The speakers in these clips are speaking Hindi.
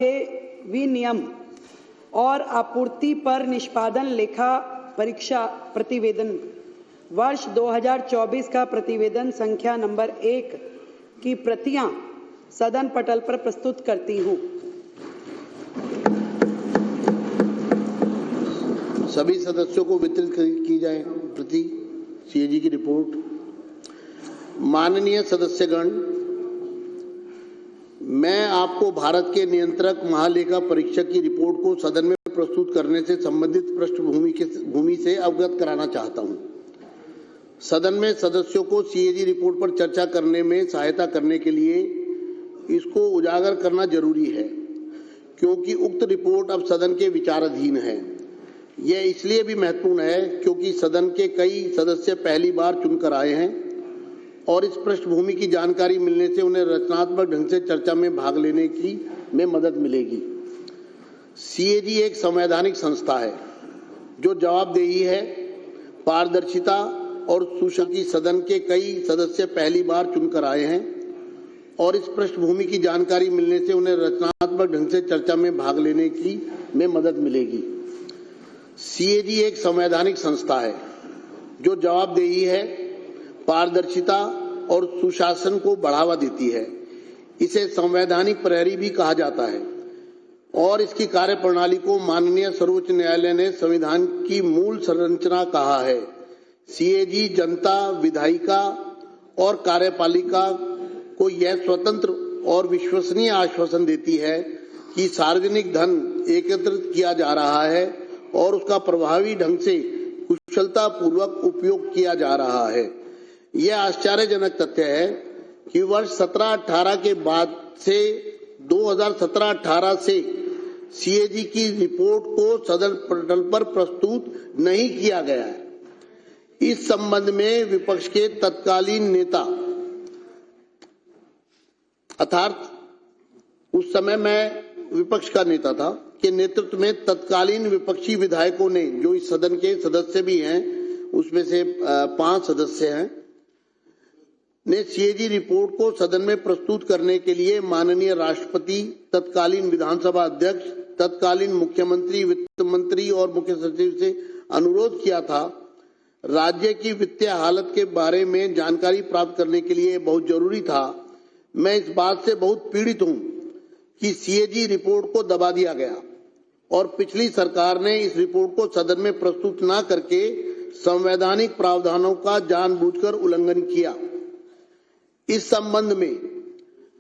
विनियम और आपूर्ति पर निष्पादन लेखा परीक्षा प्रतिवेदन वर्ष 2024 का प्रतिवेदन संख्या नंबर 1 की प्रतियां सदन पटल पर प्रस्तुत करती हूं। सभी सदस्यों को वितरित की जाए प्रति सीएजी की रिपोर्ट। माननीय सदस्यगण, मैं आपको भारत के नियंत्रक महालेखा परीक्षक की रिपोर्ट को सदन में प्रस्तुत करने से संबंधित पृष्ठभूमि से अवगत कराना चाहता हूं। सदन में सदस्यों को सीएजी रिपोर्ट पर चर्चा करने में सहायता करने के लिए इसको उजागर करना जरूरी है, क्योंकि उक्त रिपोर्ट अब सदन के विचाराधीन है। यह इसलिए भी महत्वपूर्ण है क्योंकि सदन के कई सदस्य पहली बार चुनकर आए हैं और इस पृष्ठभूमि की जानकारी मिलने से उन्हें रचनात्मक ढंग से चर्चा में भाग लेने में मदद मिलेगी। सीएजी एक संवैधानिक संस्था है जो जवाबदेही है, पारदर्शिता और सुशासन। सदन के कई सदस्य पहली बार चुनकर आए हैं और इस पृष्ठभूमि की जानकारी मिलने से उन्हें रचनात्मक ढंग से चर्चा में भाग लेने में मदद मिलेगी। सीएजी एक संवैधानिक संस्था है जो जवाबदेही है, पारदर्शिता और सुशासन को बढ़ावा देती है। इसे संवैधानिक प्रहरी भी कहा जाता है और इसकी कार्यप्रणाली को माननीय सर्वोच्च न्यायालय ने संविधान की मूल संरचना कहा है। सीएजी जनता, विधायिका और कार्यपालिका को यह स्वतंत्र और विश्वसनीय आश्वासन देती है कि सार्वजनिक धन एकत्रित किया जा रहा है और उसका प्रभावी ढंग से कुशलता पूर्वक उपयोग किया जा रहा है। यह आश्चर्यजनक तथ्य है कि वर्ष 17-18 के बाद से 2017-18 से सीएजी की रिपोर्ट को सदन पटल पर प्रस्तुत नहीं किया गया है। इस संबंध में विपक्ष के तत्कालीन नेता, अर्थात उस समय मैं विपक्ष का नेता था, के नेतृत्व में तत्कालीन विपक्षी विधायकों ने, जो इस सदन के सदस्य भी हैं, उसमें से 5 सदस्य हैं, ने सीएजी रिपोर्ट को सदन में प्रस्तुत करने के लिए माननीय राष्ट्रपति, तत्कालीन विधानसभा अध्यक्ष, तत्कालीन मुख्यमंत्री, वित्त मंत्री और मुख्य सचिव से अनुरोध किया था। राज्य की वित्तीय हालत के बारे में जानकारी प्राप्त करने के लिए बहुत जरूरी था। मैं इस बात से बहुत पीड़ित हूं कि सीएजी रिपोर्ट को दबा दिया गया और पिछली सरकार ने इस रिपोर्ट को सदन में प्रस्तुत न करके संवैधानिक प्रावधानों का जानबूझकर उल्लंघन किया। इस संबंध में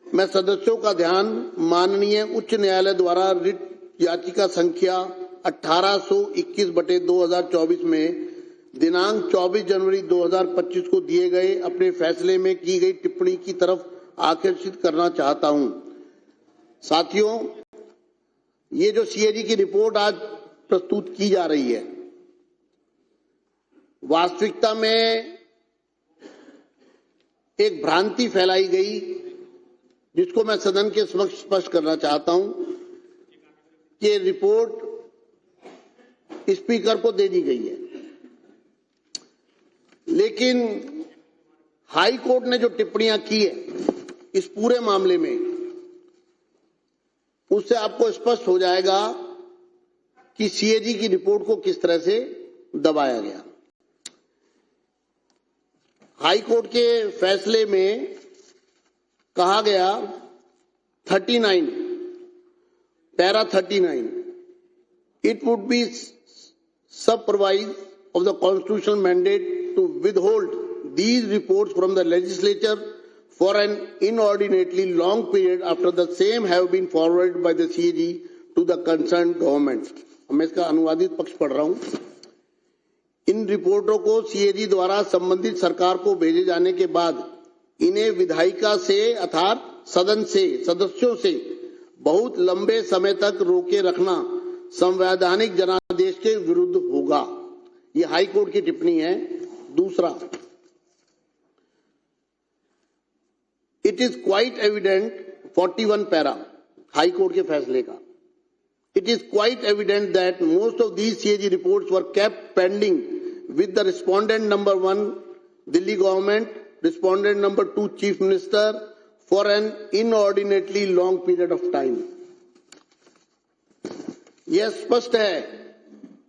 मैं सदस्यों का ध्यान माननीय उच्च न्यायालय द्वारा रिट याचिका संख्या 1821/2024 में दिनांक 24 जनवरी 2025 को दिए गए अपने फैसले में की गई टिप्पणी की तरफ आकर्षित करना चाहता हूं। साथियों, ये जो सीएजी की रिपोर्ट आज प्रस्तुत की जा रही है, वास्तविकता में एक भ्रांति फैलाई गई जिसको मैं सदन के समक्ष स्पष्ट करना चाहता हूं कि रिपोर्ट स्पीकर को दे दी गई है, लेकिन हाई कोर्ट ने जो टिप्पणियां की है इस पूरे मामले में, उससे आपको स्पष्ट हो जाएगा कि सीएजी की रिपोर्ट को किस तरह से दबाया गया। हाई कोर्ट के फैसले में कहा गया 39 para 39 it would be supervised of the constitutional mandate to withhold these reports from the legislature for an inordinately long period after the same have been forwarded by the CAG to the concerned government। मैं इसका अनुवादित पक्ष पढ़ रहा हूं। इन रिपोर्टों को सीएजी द्वारा संबंधित सरकार को भेजे जाने के बाद इन्हें विधायिका से अर्थात सदन से सदस्यों से बहुत लंबे समय तक रोके रखना संवैधानिक जनादेश के विरुद्ध होगा। ये हाई कोर्ट की टिप्पणी है। दूसरा, it is quite evident 41 para high court के फैसले का, it is quite evident that most of these CAG reports were kept pending with the respondent number 1 Delhi government, respondent number 2 Chief Minister for an inordinately long period of time। यह स्पष्ट है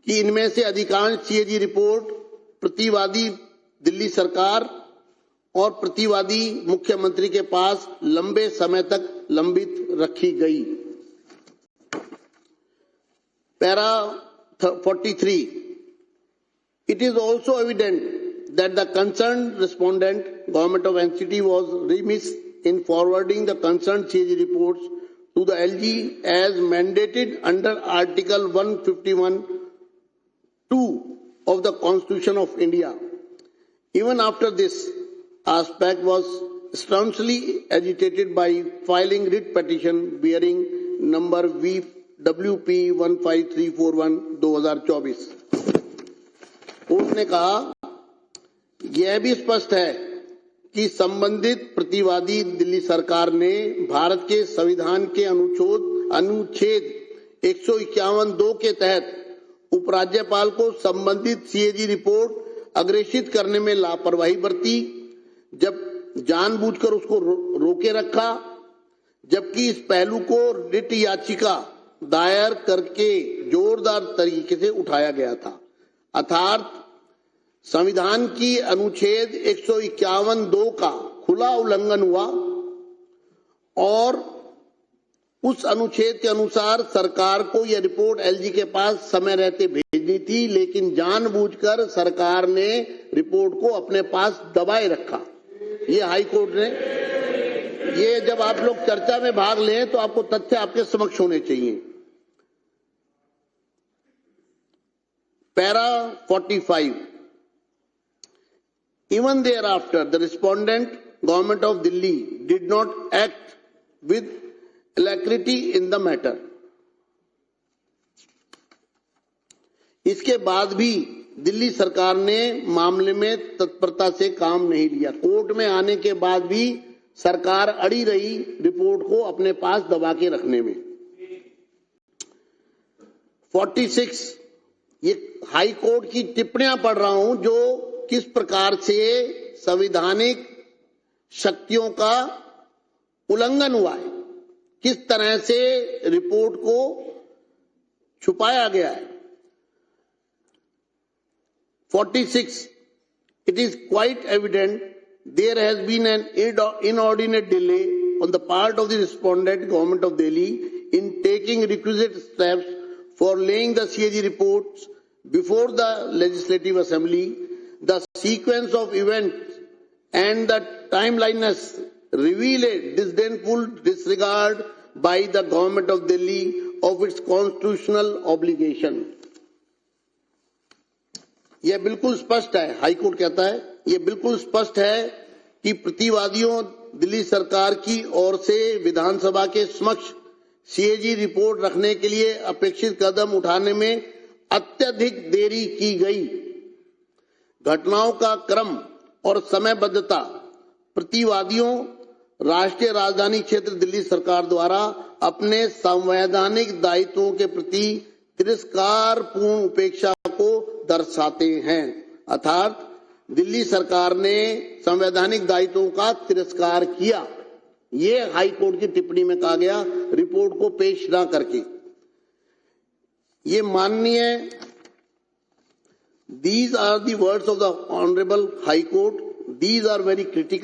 कि इनमें से अधिकांश सीएजी रिपोर्ट प्रतिवादी दिल्ली सरकार और प्रतिवादी मुख्यमंत्री के पास लंबे समय तक लंबित रखी गई। Para 43 It is also evident that the concerned respondent, Government of NCT, was remiss in forwarding the concerned CAG reports to the LG as mandated under Article 151(2) of the Constitution of India. Even after this aspect was staunchly agitated by filing writ petition bearing number WP 15341/2024. Court ने कहा, यह भी स्पष्ट है कि संबंधित प्रतिवादी दिल्ली सरकार ने भारत के संविधान के अनुच्छेद 151(2) के तहत उपराज्यपाल को संबंधित सीएजी रिपोर्ट अग्रेषित करने में लापरवाही बरती, जब जानबूझकर उसको रोके रखा, जबकि इस पहलू को रिट याचिका दायर करके जोरदार तरीके से उठाया गया था। अर्थात संविधान की अनुच्छेद 151(2) का खुला उल्लंघन हुआ और उस अनुच्छेद के अनुसार सरकार को यह रिपोर्ट एलजी के पास समय रहते भेजनी थी, लेकिन जानबूझकर सरकार ने रिपोर्ट को अपने पास दबाए रखा। ये हाई कोर्ट ने, ये जब आप लोग चर्चा में भाग लें तो आपको तथ्य आपके समक्ष होने चाहिए। Para 45 Even thereafter, the respondent, Government of Delhi, did not act with alacrity in the matter. इसके बाद भी दिल्ली सरकार ने मामले में तत्परता से काम नहीं लिया। कोर्ट में आने के बाद भी सरकार अड़ी रही रिपोर्ट को अपने पास दबा के रखने में। 46 ये हाई कोर्ट की टिप्पणियां पढ़ रहा हूं जो किस प्रकार से संवैधानिक शक्तियों का उल्लंघन हुआ है, किस तरह से रिपोर्ट को छुपाया गया है। 46 It is quite evident there has been an inordinate delay on the part of the respondent, Government of Delhi, in taking requisite steps for laying the CAG reports before the Legislative Assembly. The sequence of events and the timeliness reveal a disdainful disregard by the Government of Delhi of its constitutional obligation. यह बिल्कुल स्पष्ट है, हाई कोर्ट कहता है, यह बिल्कुल स्पष्ट है कि प्रतिवादियों दिल्ली सरकार की ओर से विधानसभा के समक्ष सीएजी रिपोर्ट रखने के लिए अपेक्षित कदम उठाने में अत्यधिक देरी की गई। घटनाओं का क्रम और समयबद्धता प्रतिवादियों राष्ट्रीय राजधानी क्षेत्र दिल्ली सरकार द्वारा अपने संवैधानिक दायित्वों के प्रति तिरस्कारपूर्ण उपेक्षा को दर्शाते हैं। अर्थात दिल्ली सरकार ने संवैधानिक दायित्वों का तिरस्कार किया, ये हाई कोर्ट की टिप्पणी में कहा गया रिपोर्ट को पेश न करके। ये माननीय These are the words of the Honorable High Court. These are very critical.